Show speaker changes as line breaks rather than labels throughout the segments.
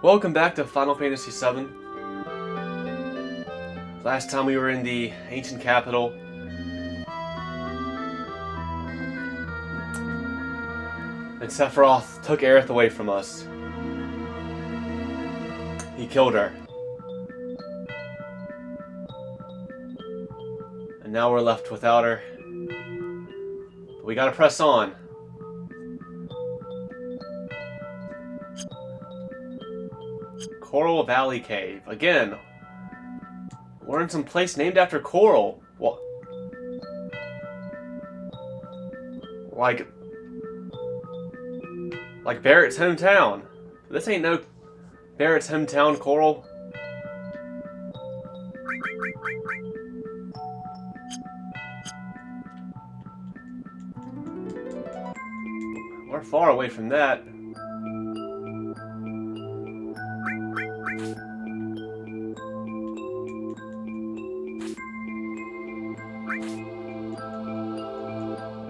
Welcome back to Final Fantasy VII. Last time we were in the ancient capital. And Sephiroth took Aerith away from us. He killed her. And now we're left without her. But we gotta press on. Coral Valley Cave. Again. We're in some place named after Coral. What? Like Barrett's hometown. This ain't no Barrett's hometown, Coral. We're far away from that.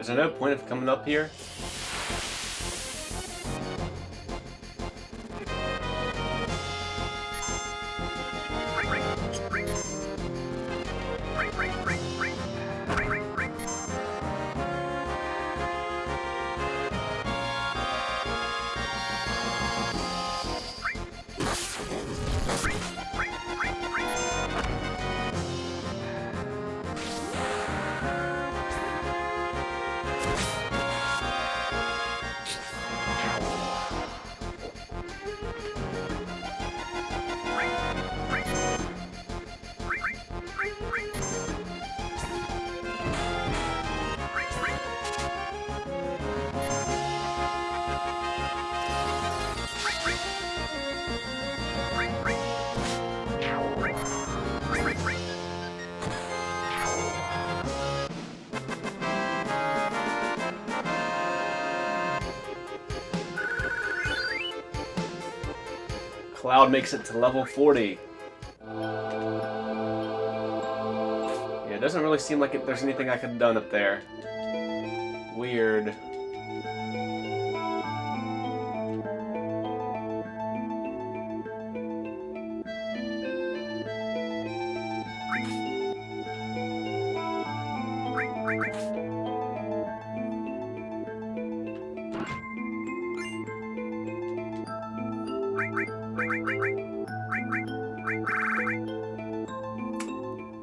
Is there no point of coming up here? Cloud makes it to level 40. Yeah, it doesn't really seem like there's anything I could have done up there. Weird.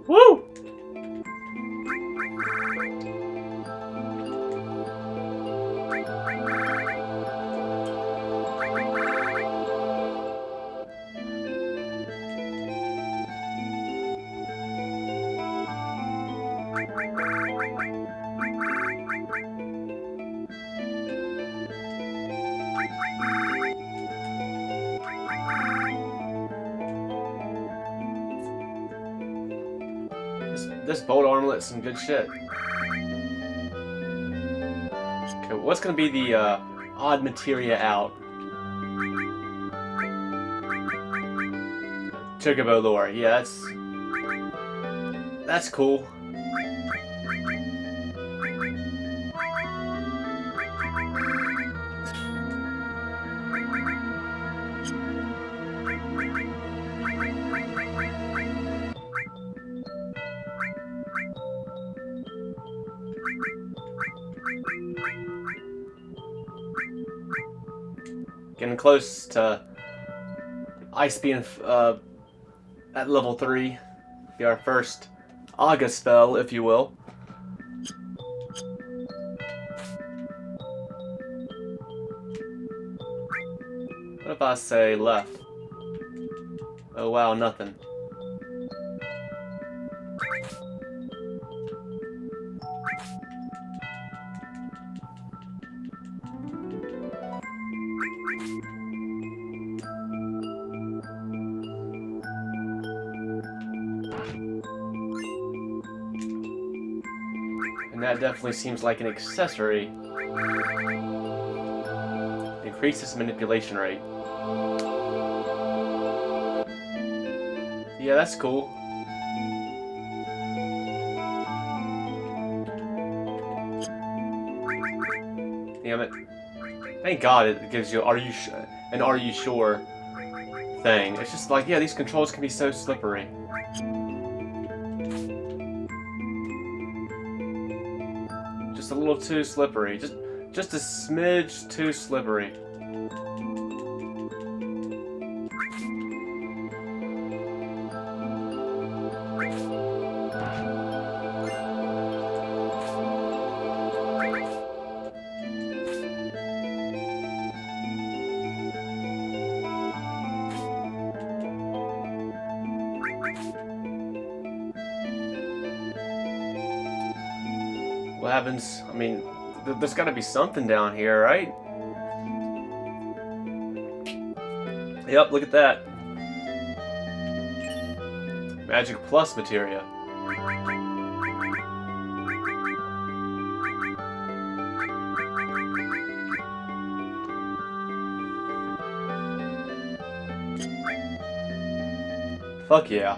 Woo! This bolt armlet's some good shit. Okay, what's gonna be the odd materia out? Chocobo lore. Yeah, that's cool. Getting close to Ice being at level 3. Be our first Aga spell, if you will. What if I say left? Oh wow, nothing. And that definitely seems like an accessory. Increases manipulation rate. Yeah, that's cool. Damn it. Thank God it gives you, are you sure? thing. It's just like, yeah, these controls can be so slippery. Just a little too slippery. Just a smidge too slippery. What happens? I mean, there's got to be something down here, right? Yep, look at that. Magic Plus materia. Fuck yeah.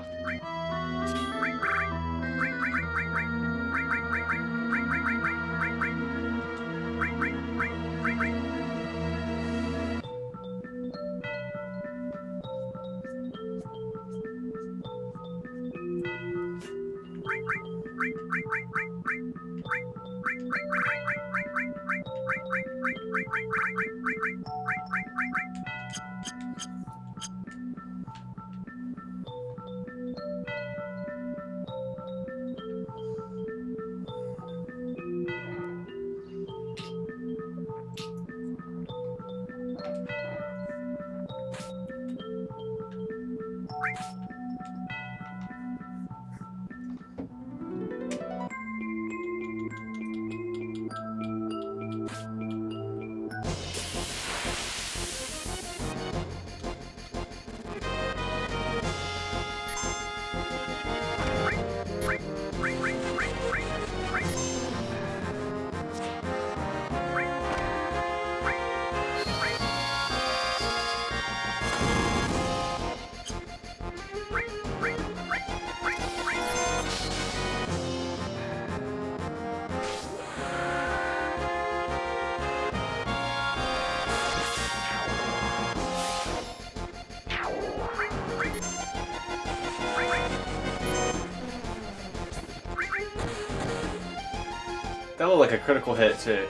That looked like a critical hit, too.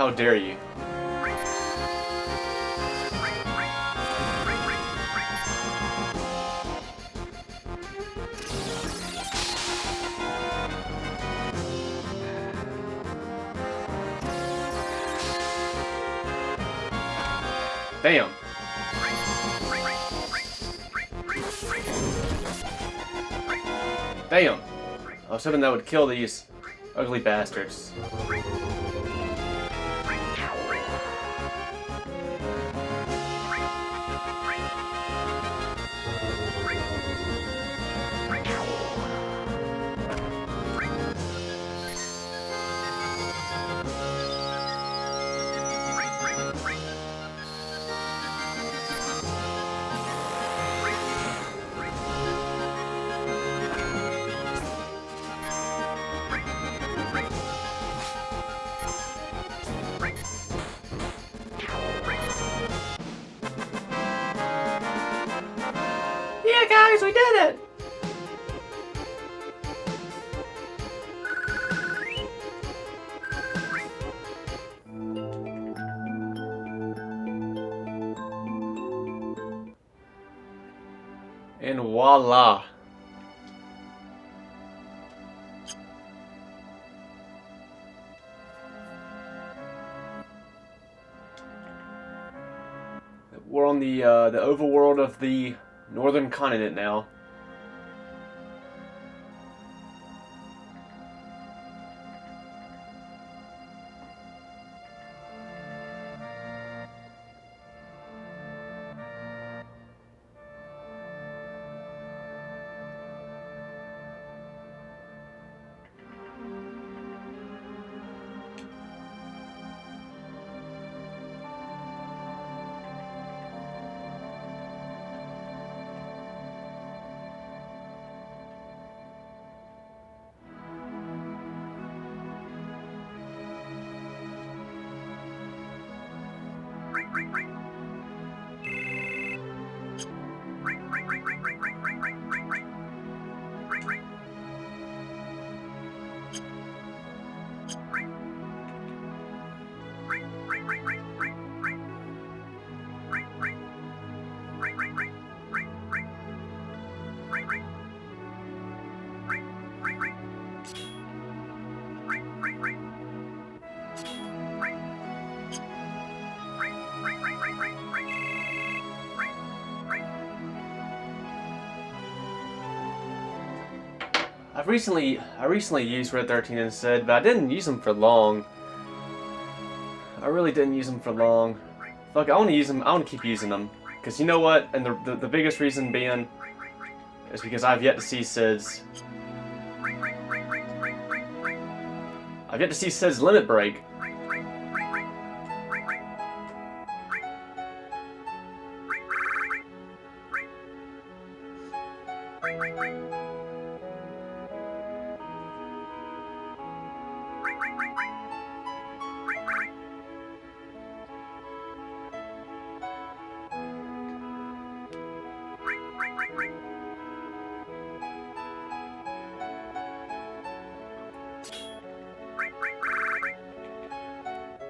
How dare you? Damn. Damn. I was hoping that would kill these ugly bastards. Yeah, guys, we did it! And voila. We're on the overworld of the northern continent now. I recently used Red 13 instead, but I didn't use them for long. I really didn't use them for long. Fuck, I want to use them. I want to keep using them, because you know what? And the biggest reason being is because I've yet to see Sid's. I've yet to see Sid's limit break.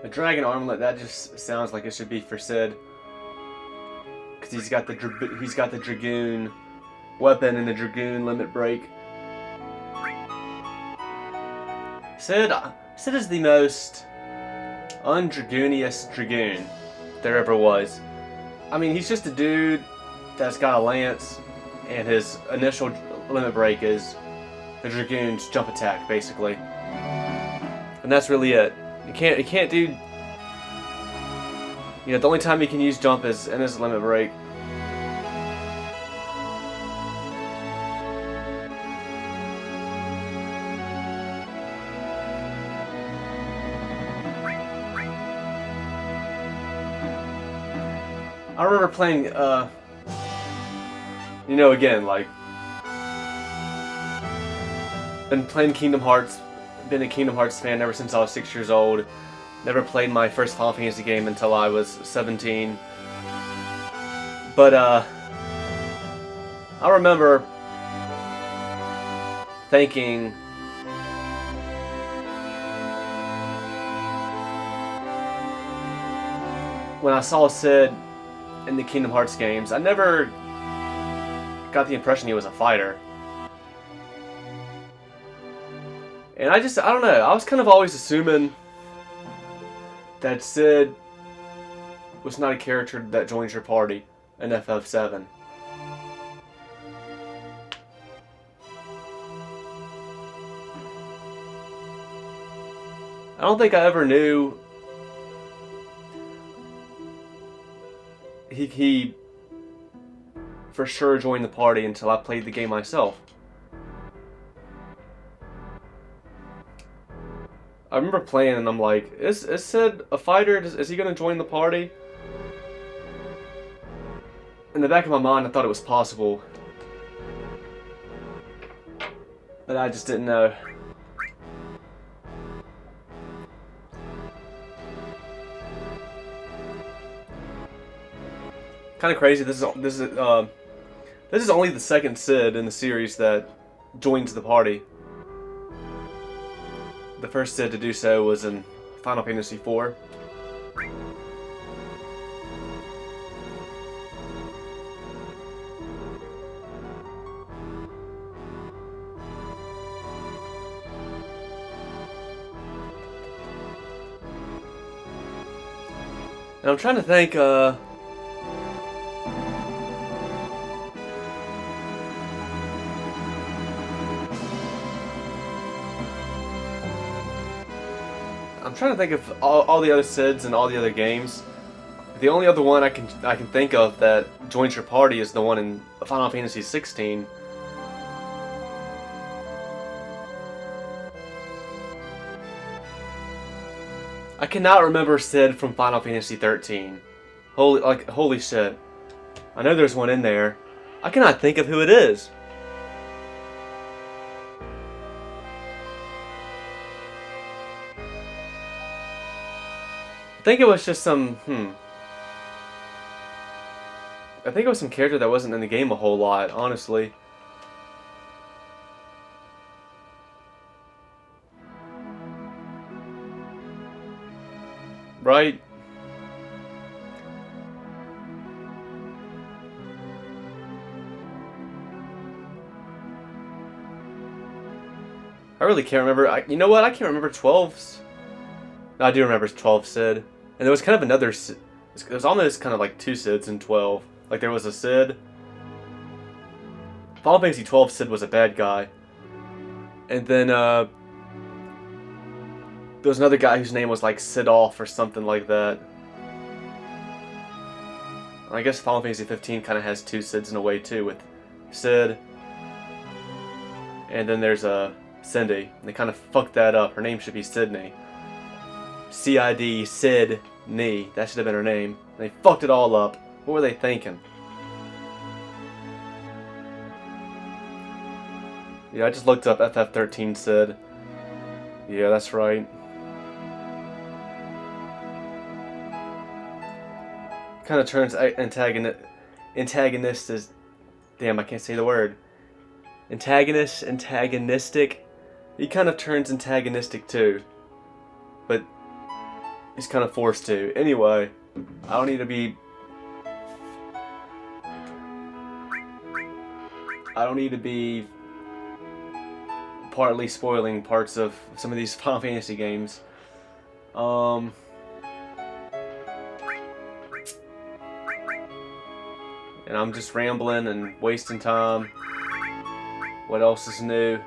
A dragon armlet, that just sounds like it should be for Sid, because he's got the dragoon weapon and the dragoon limit break. Sid is the most undragooniest dragoon there ever was. I mean, he's just a dude that's got a lance, and his initial limit break is the dragoon's jump attack, basically, and that's really it. He can't do. You know, the only time he can use jump is in his limit break. I remember playing, you know, again, like, been playing Kingdom Hearts. Been a Kingdom Hearts fan ever since I was 6 years old. Never played my first Final Fantasy game until I was 17. But I remember thinking when I saw Sid in the Kingdom Hearts games, I never got the impression he was a fighter. And I don't know, I was kind of always assuming that Sid was not a character that joins your party in FF7. I don't think I ever knew he for sure joined the party until I played the game myself. I remember playing and I'm like, is Sid a fighter? Is he going to join the party? In the back of my mind, I thought it was possible. But I just didn't know. Kind of crazy. This This is only the second Sid in the series that joins the party. The first Sid to do so was in Final Fantasy IV. And I'm trying to think, I'm trying to think of all the other Sids and all the other games. The only other one I can think of that joins your party is the one in Final Fantasy 16. I cannot remember Sid from Final Fantasy 13. Holy shit. I know there's one in there. I cannot think of who it is. I think it was just some, I think it was some character that wasn't in the game a whole lot, honestly. Right? I really can't remember. You know what? I can't remember 12's. No, I do remember 12 Sid. And there was kind of another Sid. There was almost kind of like two Sids in 12. Like there was a Sid. Final Fantasy 12 Sid was a bad guy. And then there was another guy whose name was like Sidolf or something like that. I guess Final Fantasy 15 kind of has two Sids in a way too, with Sid. And then there's Cindy. And they kind of fucked that up. Her name should be Sydney. C-I-D, Sydney. That should have been her name. They fucked it all up. What were they thinking? Yeah, I just looked up FF13 Sid. Yeah, that's right. Kind of turns antagonist is... Damn, I can't say the word. Antagonistic. He kind of turns antagonistic too. But he's kind of forced to. Anyway, I don't need to be partly spoiling parts of some of these Final Fantasy games. And I'm just rambling and wasting time. What else is new?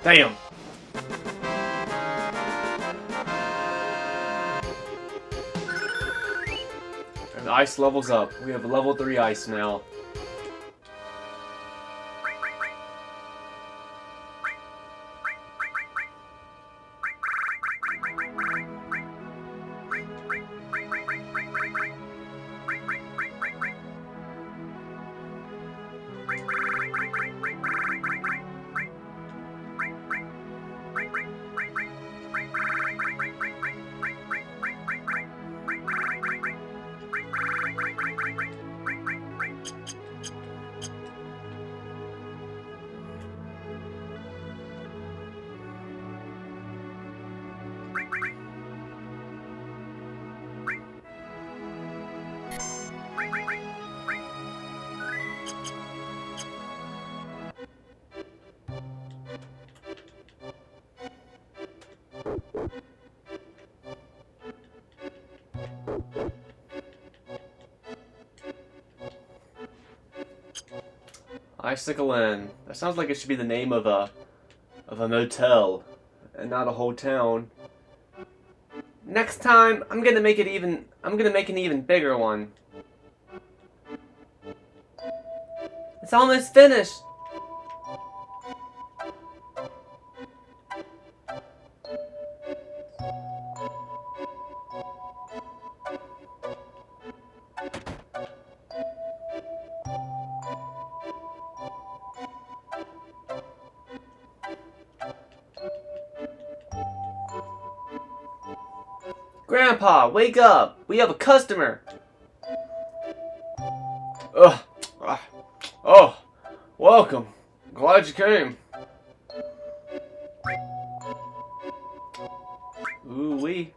Damn! And the ice levels up. We have level 3 ice now. Icicle Inn. That sounds like it should be the name of a motel and not a whole town. Next time, I'm gonna make an even bigger one. It's almost finished. Grandpa, wake up! We have a customer! Ugh. Oh, welcome. Glad you came. Ooh wee.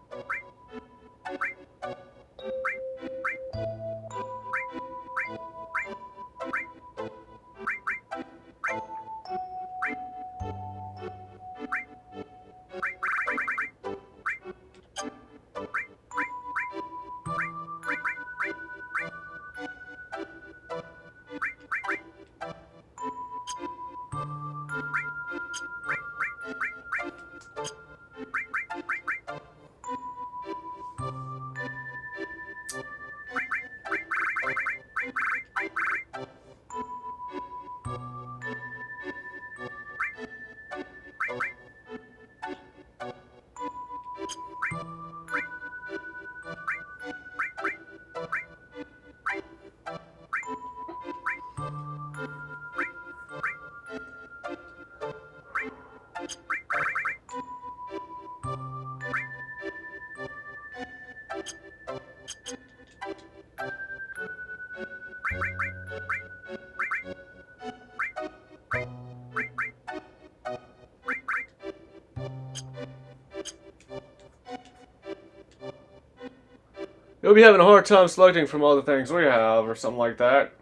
You'll be having a hard time selecting from all the things we have, or something like that.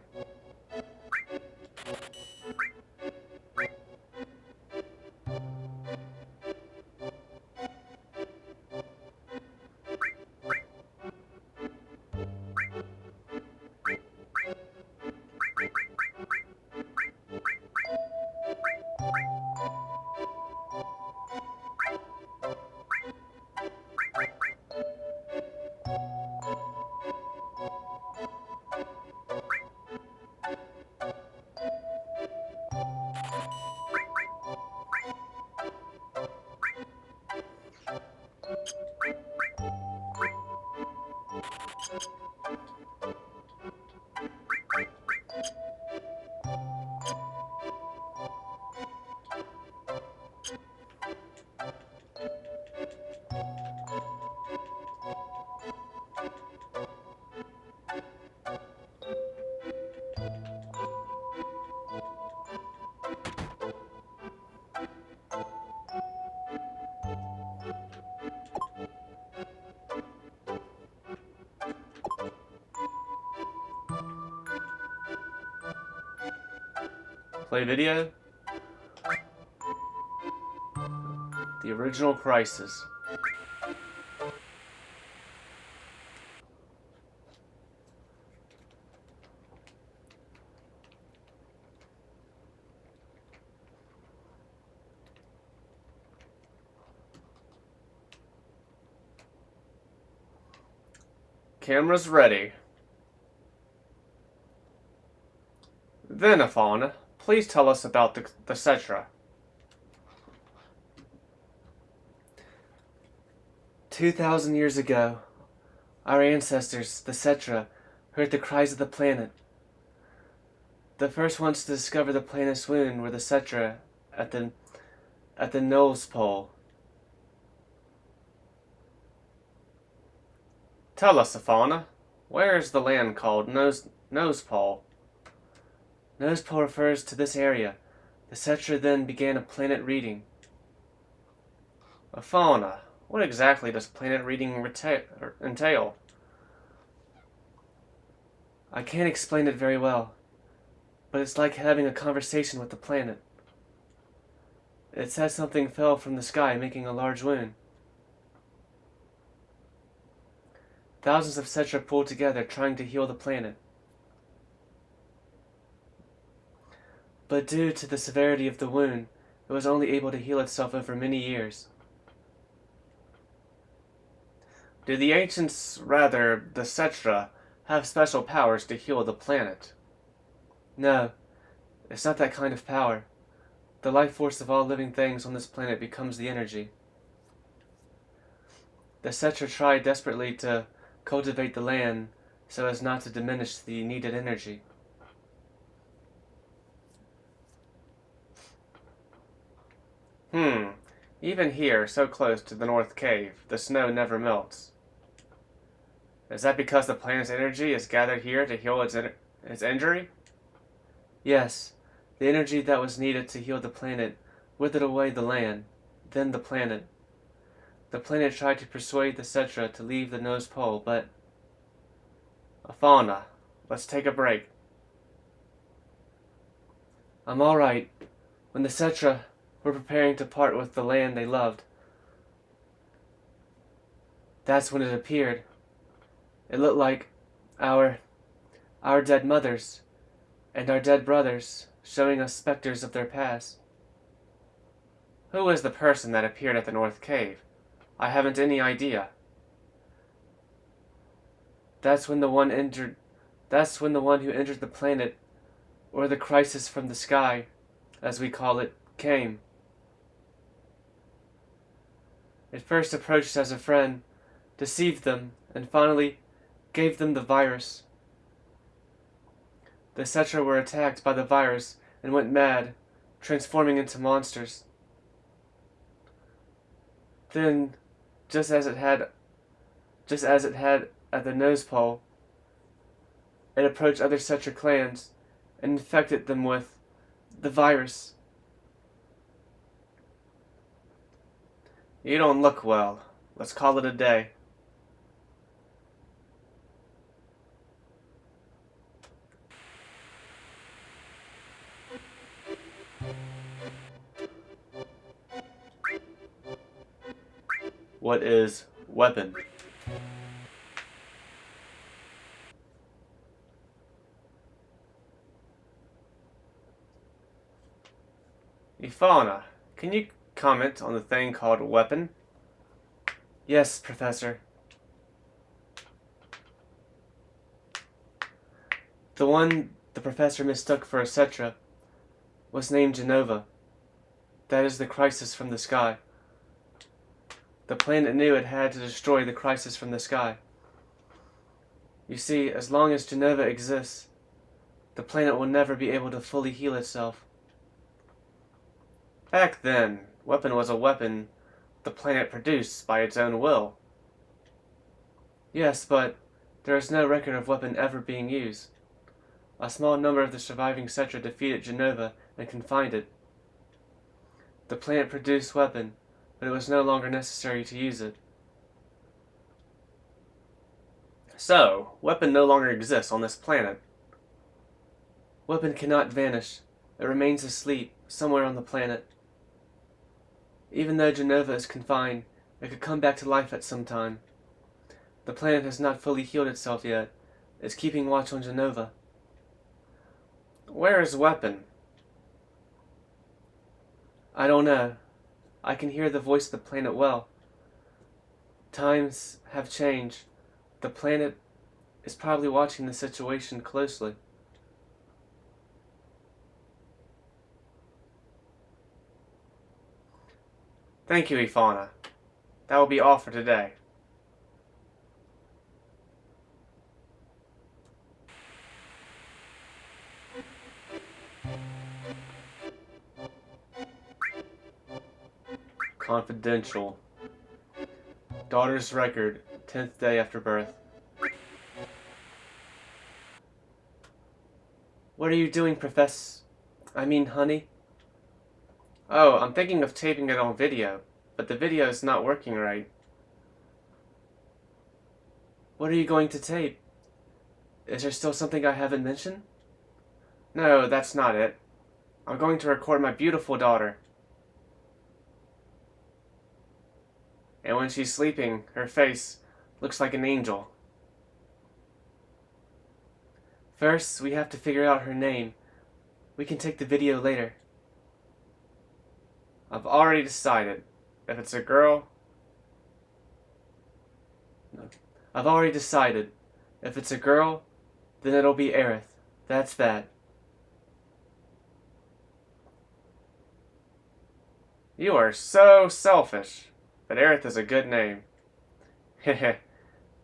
Play video. The original Crisis. Camera's ready. Then, Afon, please tell us about the Cetra. 2,000 years ago, our ancestors, the Cetra, heard the cries of the planet. The first ones to discover the planet's wound were the Cetra at the Nose Pole. Tell us, Afon, where is the land called Nose Pole? Nose Pole refers to this area. The Cetra then began a planet reading. Afon, what exactly does planet reading entail? I can't explain it very well, but it's like having a conversation with the planet. It says something fell from the sky, making a large wound. Thousands of Cetra pulled together, trying to heal the planet. But due to the severity of the wound, it was only able to heal itself over many years. Do the ancients, rather, the Cetra, have special powers to heal the planet? No, It's not that kind of power. The life force of all living things on this planet becomes the energy. The Cetra tried desperately to cultivate the land so as not to diminish the needed energy. Even here, so close to the North Cave, the snow never melts. Is that because the planet's energy is gathered here to heal its injury? Yes, the energy that was needed to heal the planet withered away the land, then the planet. The planet tried to persuade the Cetra to leave the Nose Pole, but... Fauna, let's take a break. I'm alright. When the Cetra were preparing to part with the land they loved, that's when it appeared. It looked like our dead mothers and our dead brothers, showing us specters of their past. Who is the person that appeared at the North Cave? I haven't any idea. That's when the one who entered the planet, or the crisis from the sky, as we call it, came. It first approached as a friend, deceived them, and finally gave them the virus. The Cetra were attacked by the virus and went mad, transforming into monsters. Then, just as it had at the Nose Pole, it approached other Cetra clans and infected them with the virus. You don't look well. Let's call it a day. What is weapon? Fauna, can you comment on the thing called weapon? Yes, Professor. The one the Professor mistook for a Cetra was named Genova. That is the crisis from the sky. The planet knew it had to destroy the crisis from the sky. You see, as long as Genova exists, the planet will never be able to fully heal itself. Back then, weapon was a weapon the planet produced by its own will. Yes, but there is no record of weapon ever being used. A small number of the surviving Cetra defeated Genova and confined it. The planet produced weapon, but it was no longer necessary to use it. So, weapon no longer exists on this planet. Weapon cannot vanish. It remains asleep, somewhere on the planet. Even though Genova is confined, it could come back to life at some time. The planet has not fully healed itself yet. It's keeping watch on Genova. Where is weapon? I don't know. I can hear the voice of the planet well. Times have changed. The planet is probably watching the situation closely. Thank you, Ifana. That will be all for today. Confidential. Daughter's record, 10th day after birth. What are you doing, honey? Oh, I'm thinking of taping it on video, but the video is not working right. What are you going to tape? Is there still something I haven't mentioned? No, that's not it. I'm going to record my beautiful daughter. And when she's sleeping, her face looks like an angel. First, we have to figure out her name. We can take the video later. I've already decided. If it's a girl... No. I've already decided. If it's a girl, then it'll be Aerith. That's that. You are so selfish. But Aerith is a good name. Heh.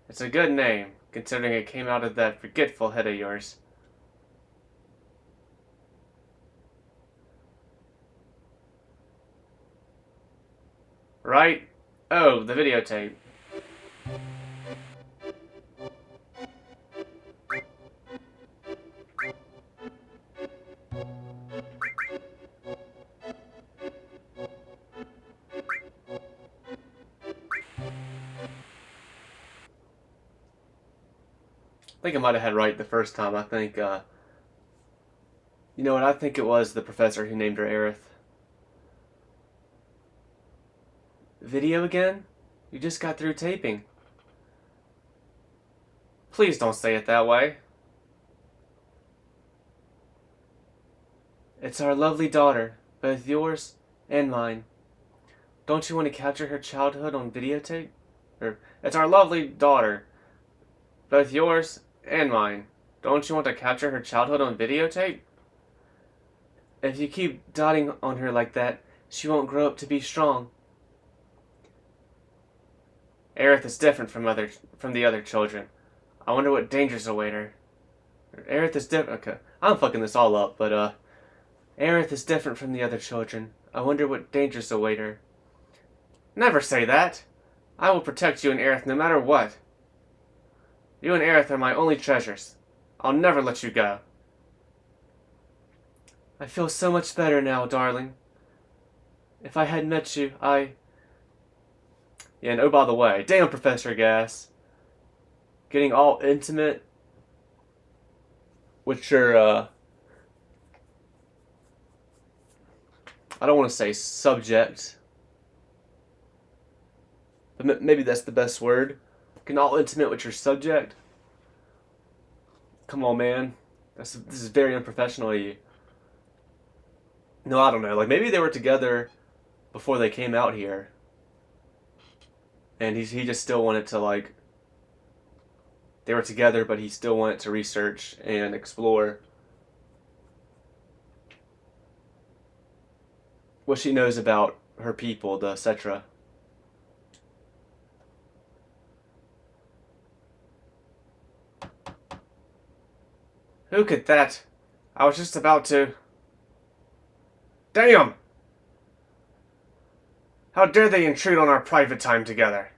It's a good name, considering it came out of that forgetful head of yours. Right? Oh, the videotape. I think I might have had right the first time. I think, you know what? I think it was the professor who named her Aerith. Video again? You just got through taping. Please don't say it that way. It's our lovely daughter, both yours and mine. Don't you want to capture her childhood on videotape? It's our lovely daughter, both yours and mine. Don't you want to capture her childhood on videotape? If you keep dotting on her like that, she won't grow up to be strong. Aerith is different from the other children. I wonder what dangers await her. Aerith is different. Okay, I'm fucking this all up, but Aerith is different from the other children. I wonder what dangers await her. Never say that. I will protect you and Aerith no matter what. You and Aerith are my only treasures. I'll never let you go. I feel so much better now, darling. If I had met you, Yeah, and oh, by the way, damn, Professor Gas. Getting all intimate with your, I don't want to say subject, but maybe that's the best word. Getting all intimate with your subject. Come on, man. This is very unprofessional of you. No, I don't know. Like, maybe they were together before they came out here. And he just still wanted to, like... They were together, but he still wanted to research and explore what she knows about her people, the etc. Who could that? I was just about to... Damn! How dare they intrude on our private time together?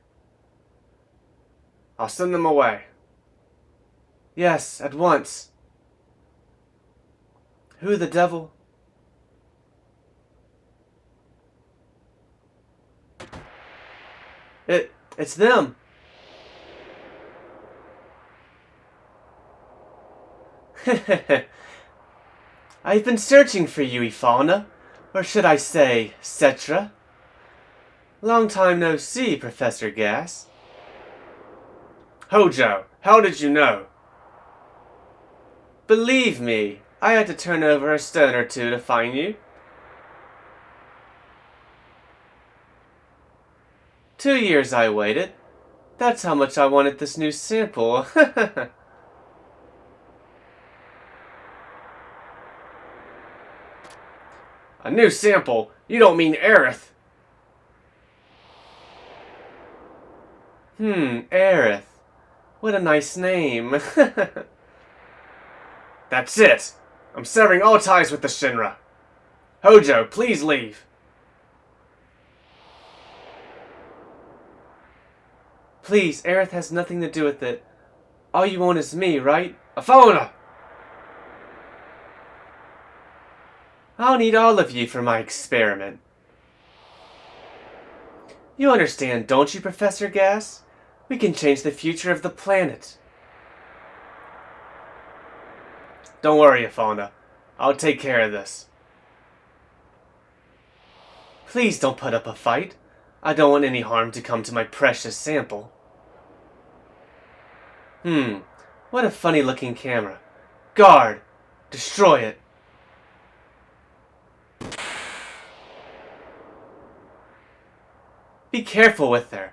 I'll send them away. Yes, at once. Who the devil? It's them. I've been searching for you, Ifalna. Or should I say, Cetra. Long time no see, Professor Gas. Hojo, how did you know? Believe me, I had to turn over a stone or two to find you. 2 years I waited. That's how much I wanted this new sample. A new sample? You don't mean Aerith. Aerith. What a nice name. That's it. I'm severing all ties with the Shinra. Hojo, please leave. Please, Aerith has nothing to do with it. All you want is me, right? Ifalna! I'll need all of you for my experiment. You understand, don't you, Professor Gas? We can change the future of the planet. Don't worry, Ifalna. I'll take care of this. Please don't put up a fight. I don't want any harm to come to my precious sample. What a funny-looking camera. Guard! Destroy it. Be careful with her.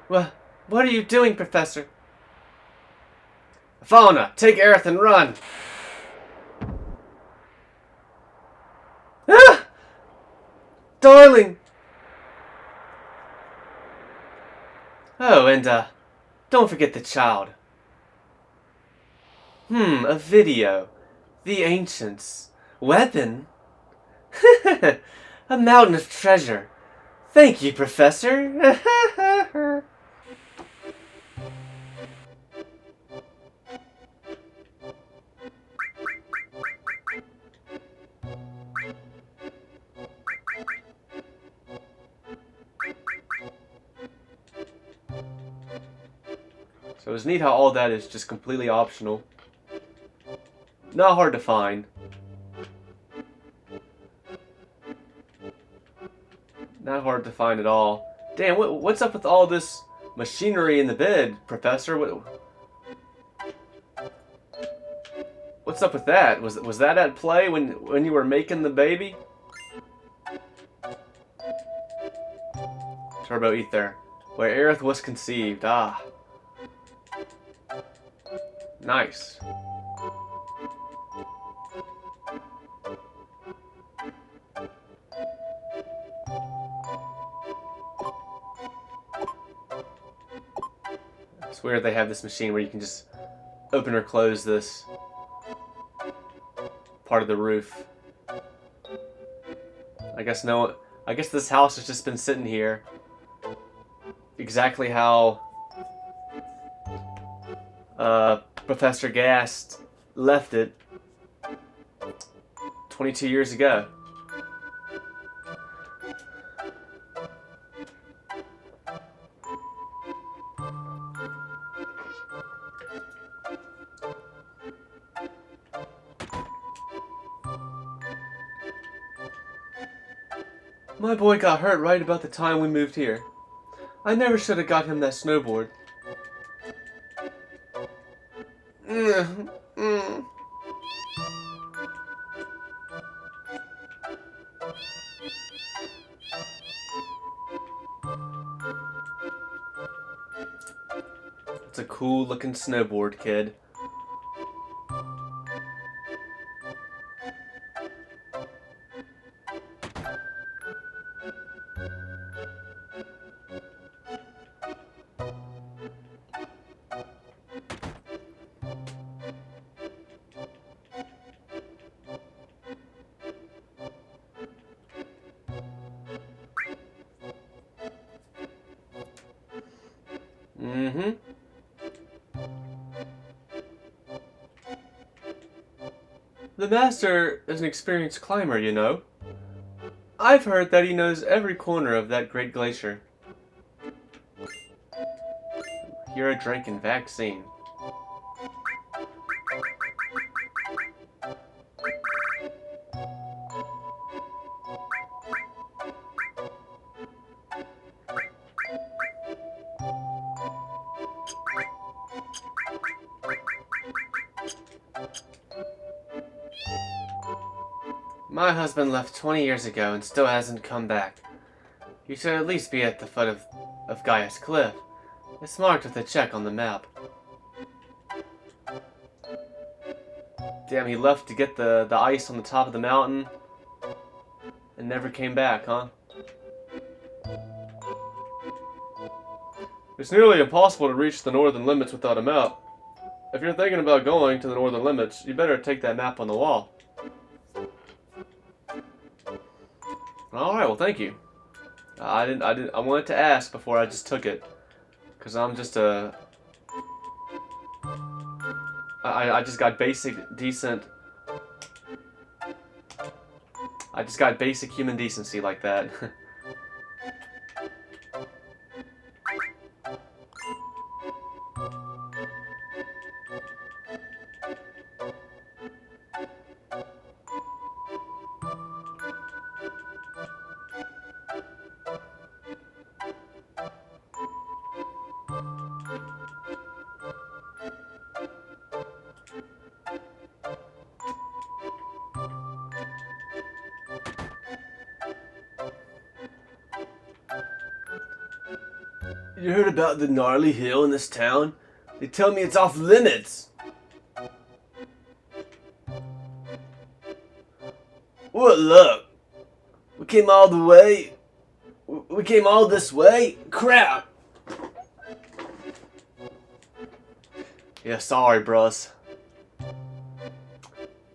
What are you doing, Professor? Ifalna, take Aerith and run! Darling! Oh, and, don't forget the child. A video. The ancients. Weapon? A mountain of treasure. Thank you, Professor. So it's neat how all that is just completely optional. Not hard to find. Not hard to find at all. Damn, what's up with all this machinery in the bed, Professor? What's up with that? Was that at play when you were making the baby? Turbo ether, where Aerith was conceived. Ah. Nice. It's weird they have this machine where you can just open or close this part of the roof. I guess this house has just been sitting here exactly how Professor Gast left it 22 years ago. My boy got hurt right about the time we moved here. I never should have got him that snowboard. It's a cool looking snowboard, kid. The Master is an experienced climber, you know. I've heard that he knows every corner of that great glacier. You're a drinking vaccine. My husband left 20 years ago and still hasn't come back. You should at least be at the foot of Gaia's Cliff. It's marked with a check on the map. Damn, he left to get the ice on the top of the mountain and never came back, huh? It's nearly impossible to reach the northern limits without a map. If you're thinking about going to the northern limits, you better take that map on the wall. Alright, well thank you. I wanted to ask before I just took it. Cause I'm just a... I just got basic, decent... I just got basic human decency like that. You heard about the gnarly hill in this town? They tell me it's off limits. What luck? We came all the way. We came all this way? Crap! Yeah, sorry, bros.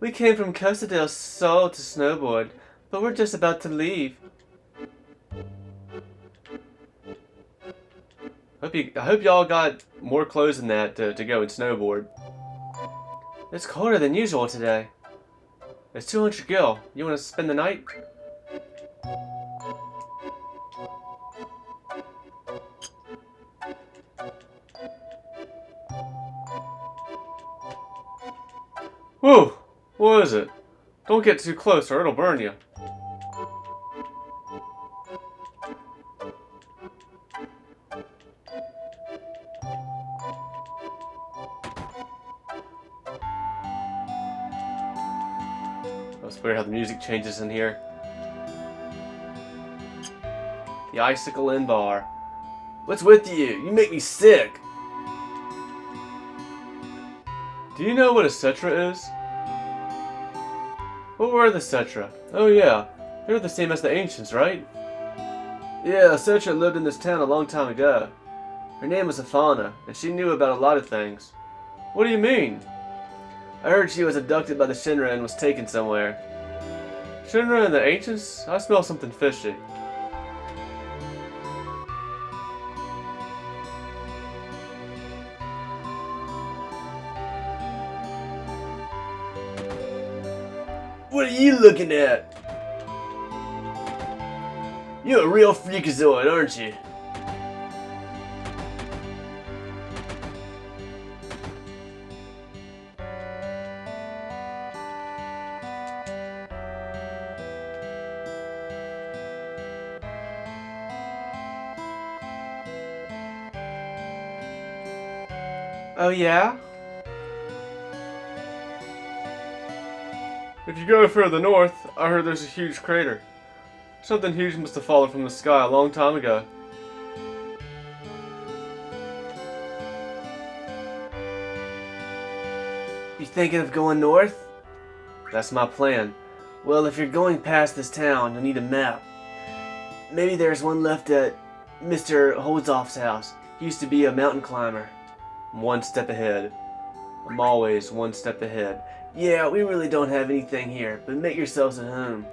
We came from Costa del Sol to snowboard, but we're just about to leave. I hope y'all got more clothes than that to go and snowboard. It's colder than usual today. It's 200 gil. You want to spend the night? Whoa! What is it? Don't get too close or it'll burn you. That's weird how the music changes in here. The Icicle Inn bar. What's with you? You make me sick. Do you know what a cetra is? What were the cetra? Oh yeah, they're the same as the ancients, right? Yeah, a cetra lived in this town a long time ago. Her name was Afana, and she knew about a lot of things. What do you mean? I heard she was abducted by the Shinra and was taken somewhere. Shinra and the ancients? I smell something fishy. What are you looking at? You're a real freakazoid, aren't you? Oh yeah? If you go further north, I heard there's a huge crater. Something huge must have fallen from the sky a long time ago. You thinking of going north? That's my plan. Well, if you're going past this town, you'll need a map. Maybe there's one left at Mr. Holzoff's house. He used to be a mountain climber. I'm one step ahead. I'm always one step ahead. Yeah, we really don't have anything here, but make yourselves at home.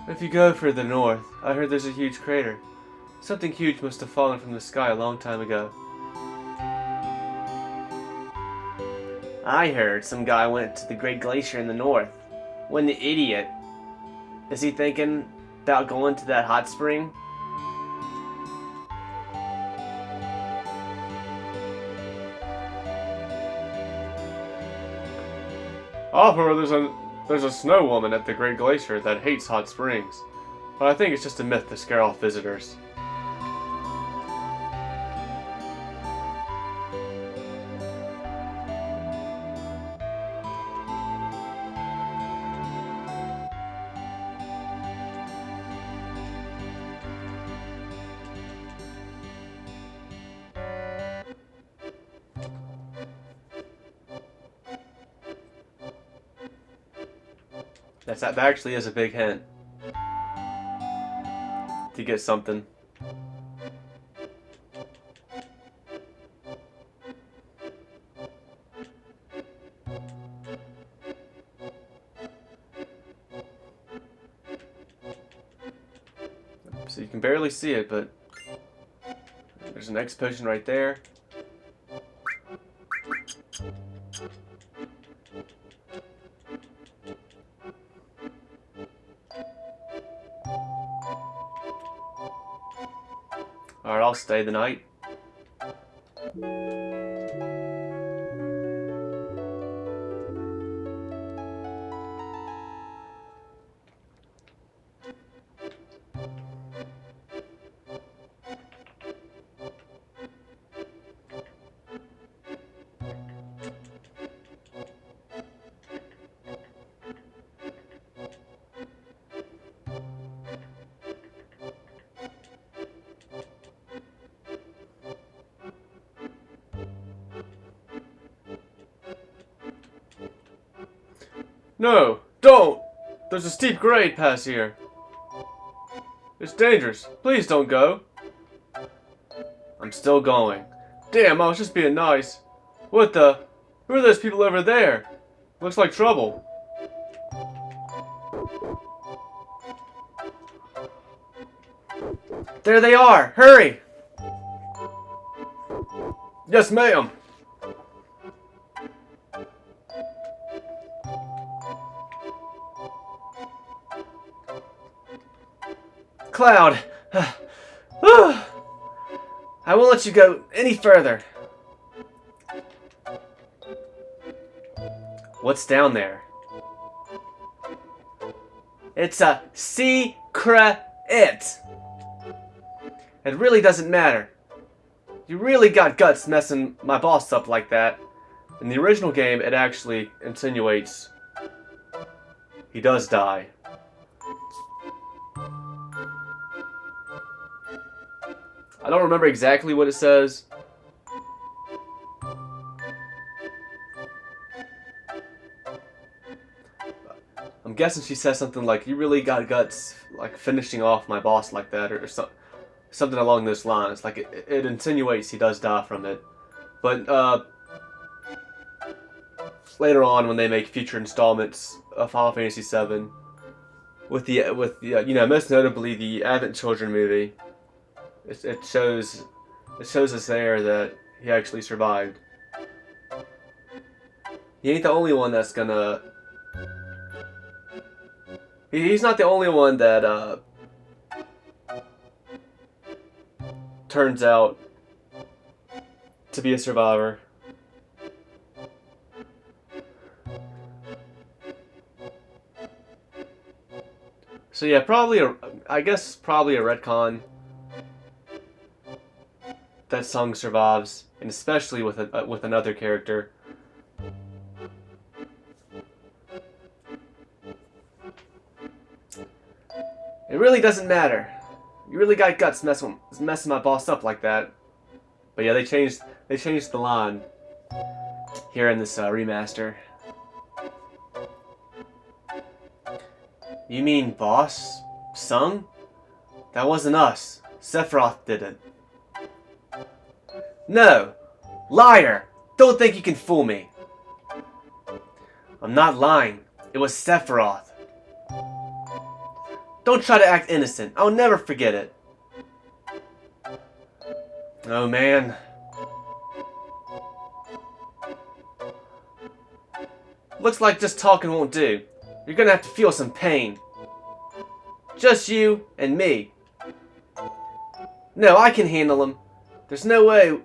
If you go further north, I heard there's a huge crater. Something huge must have fallen from the sky a long time ago. I heard some guy went to the Great Glacier in the north. What an idiot. Is he thinking about going to that hot spring? I've heard there's a snow woman at the Great Glacier that hates hot springs. But I think it's just a myth to scare off visitors. That actually is a big hint. To get something. So you can barely see it, but there's an X potion right there. Alright, I'll stay the night. No, don't! There's a steep grade pass here. It's dangerous. Please don't go. I'm still going. Damn, I was just being nice. What the? Who are those people over there? Looks like trouble. There they are! Hurry! Yes, ma'am! Cloud! I won't let you go any further. What's down there? It's a secret. It really doesn't matter. You really got guts messing my boss up like that. In the original game, it actually insinuates he does die. I don't remember exactly what it says. I'm guessing she says something like, "You really got guts, like finishing off my boss like that," or something along those lines. Like it insinuates he does die from it. But later on, when they make future installments of Final Fantasy VII, with the most notably the Advent Children movie, it shows us there that he actually survived. He ain't the only one that's gonna. He's not the only one that turns out to be a survivor. So yeah, I guess probably a retcon that Sung survives, and especially with another character. It really doesn't matter. You really got guts messing my boss up like that. But yeah, they changed the line here in this remaster. You mean boss? Sung? That wasn't us. Sephiroth did it. No! Liar! Don't think you can fool me. I'm not lying. It was Sephiroth. Don't try to act innocent. I'll never forget it. Oh man. Looks like just talking won't do. You're gonna have to feel some pain. Just you and me. No, I can handle him. There's no way.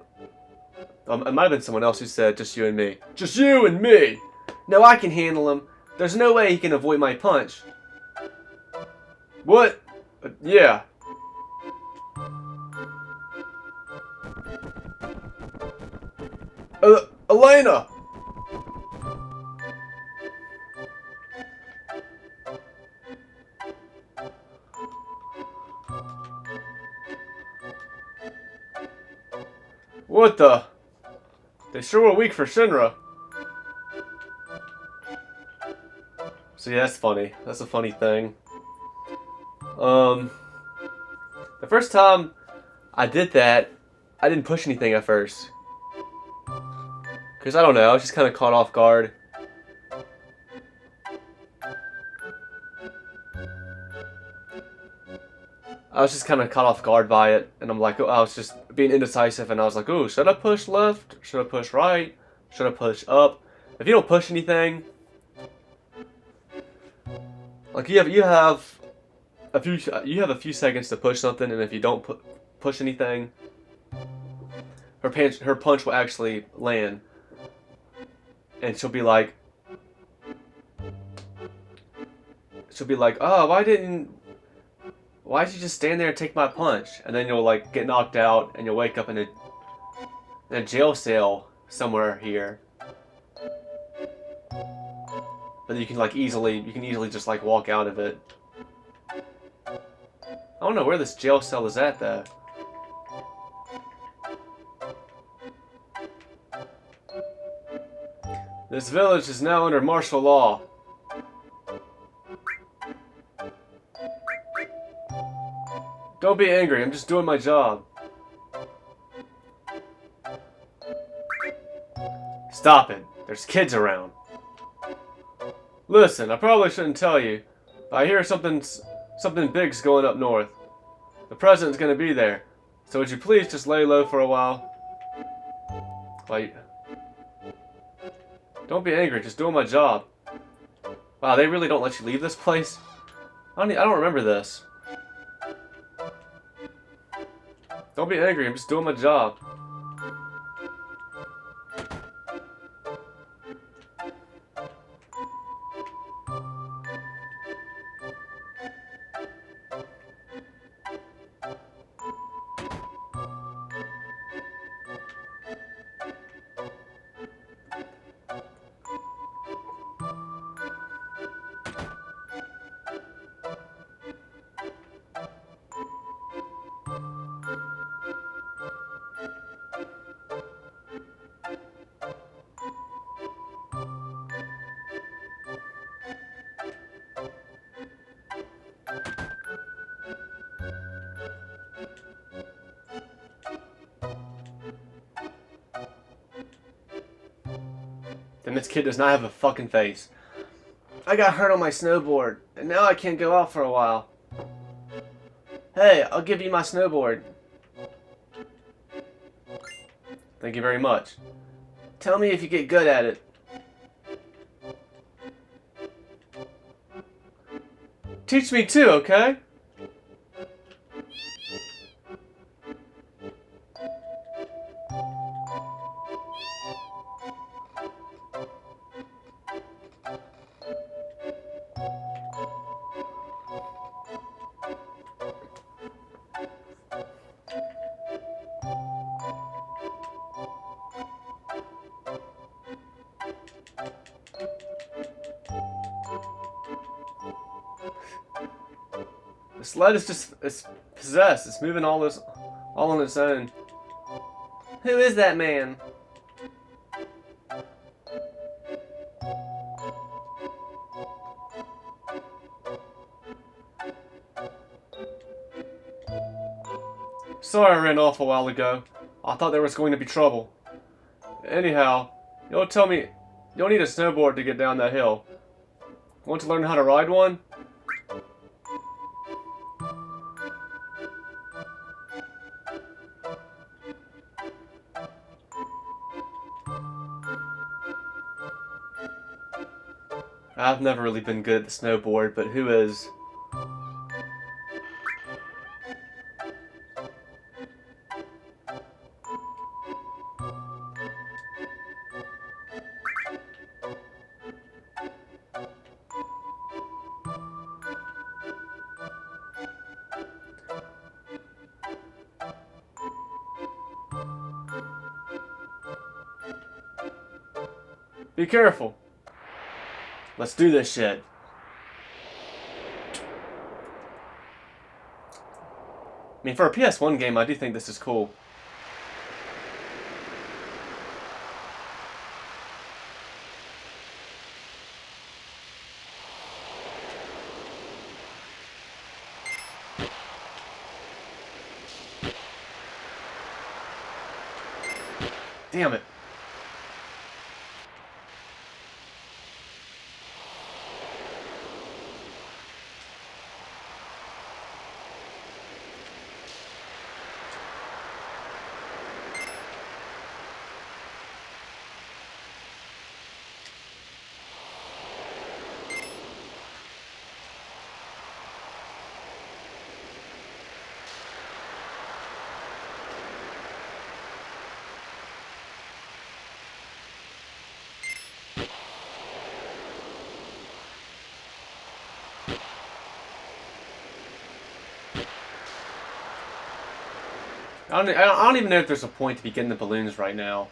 It might have been someone else who said just you and me. Just you and me! No, I can handle him. There's no way he can avoid my punch. What? Yeah. Elena! What the? They sure were weak for Shinra. So yeah, that's funny. That's a funny thing. The first time I did that, I didn't push anything at first. Because I don't know, I was just kind of caught off guard. I was just kind of caught off guard by it, and I'm like, oh, I was just being indecisive, and I was like, oh, should I push left? Should I push right? Should I push up? If you don't push anything, like you have a few seconds to push something, and if you don't push anything, her punch will actually land, and she'll be like, oh, why did you just stand there and take my punch? And then you'll like get knocked out, and you'll wake up in a jail cell somewhere here. But you can easily just like walk out of it. I don't know where this jail cell is at though. This village is now under martial law. Don't be angry, I'm just doing my job. Stop it. There's kids around. Listen, I probably shouldn't tell you, but I hear something big's going up north. The president's gonna be there, so would you please just lay low for a while? Like, don't be angry, just doing my job. Wow, they really don't let you leave this place? I don't remember this. Don't be angry, I'm just doing my job. And this kid does not have a fucking face. I got hurt on my snowboard, and now I can't go out for a while. Hey, I'll give you my snowboard. Thank you very much. Tell me if you get good at it. Teach me too, okay? The sled is it's possessed. It's moving all on its own. Who is that man? Sorry I ran off a while ago. I thought there was going to be trouble. Anyhow, you'll tell me you'll need a snowboard to get down that hill. Want to learn how to ride one? I've never really been good at the snowboard, but who is? Be careful. Let's do this shit. I mean, for a PS1 game, I do think this is cool. Damn it. I don't even know if there's a point to be getting the balloons right now.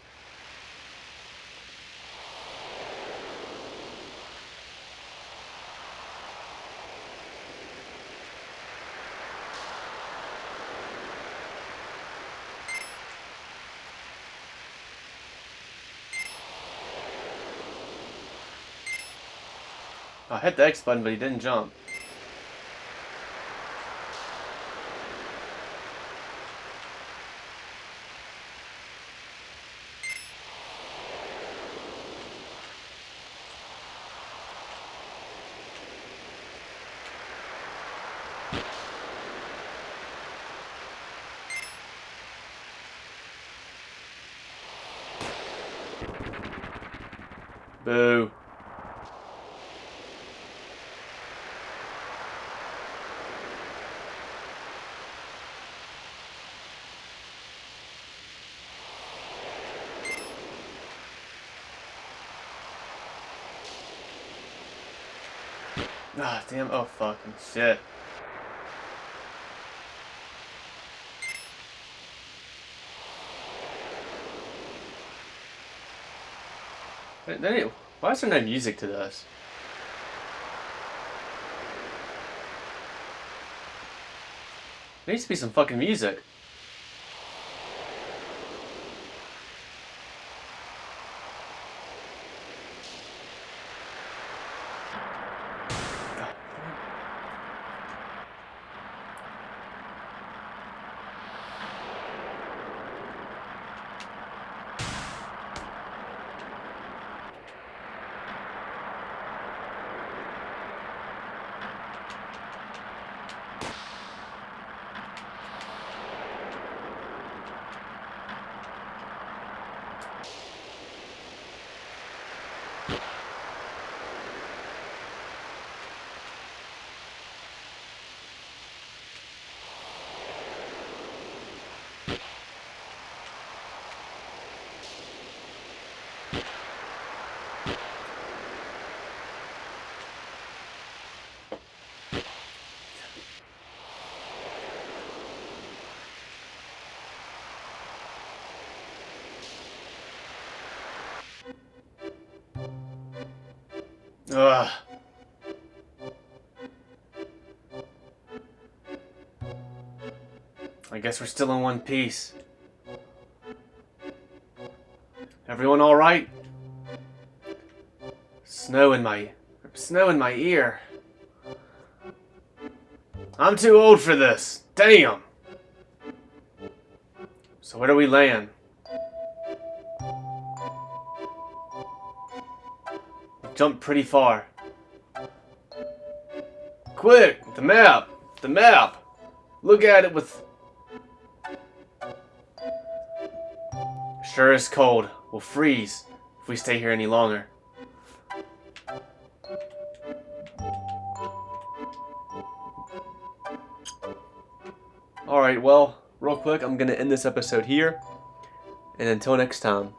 I hit the X button, but he didn't jump. Boo. Ah, damn. Oh, fucking shit. Why is there no music to this? There needs to be some fucking music. Ugh. I guess we're still in one piece. Everyone all right? Snow in my ear. I'm too old for this. Damn. So where do we land? We jumped pretty far. Quick, the map. The map. Look at it with... Sure is cold. We'll freeze if we stay here any longer. Alright, well, real quick, I'm going to end this episode here. And until next time.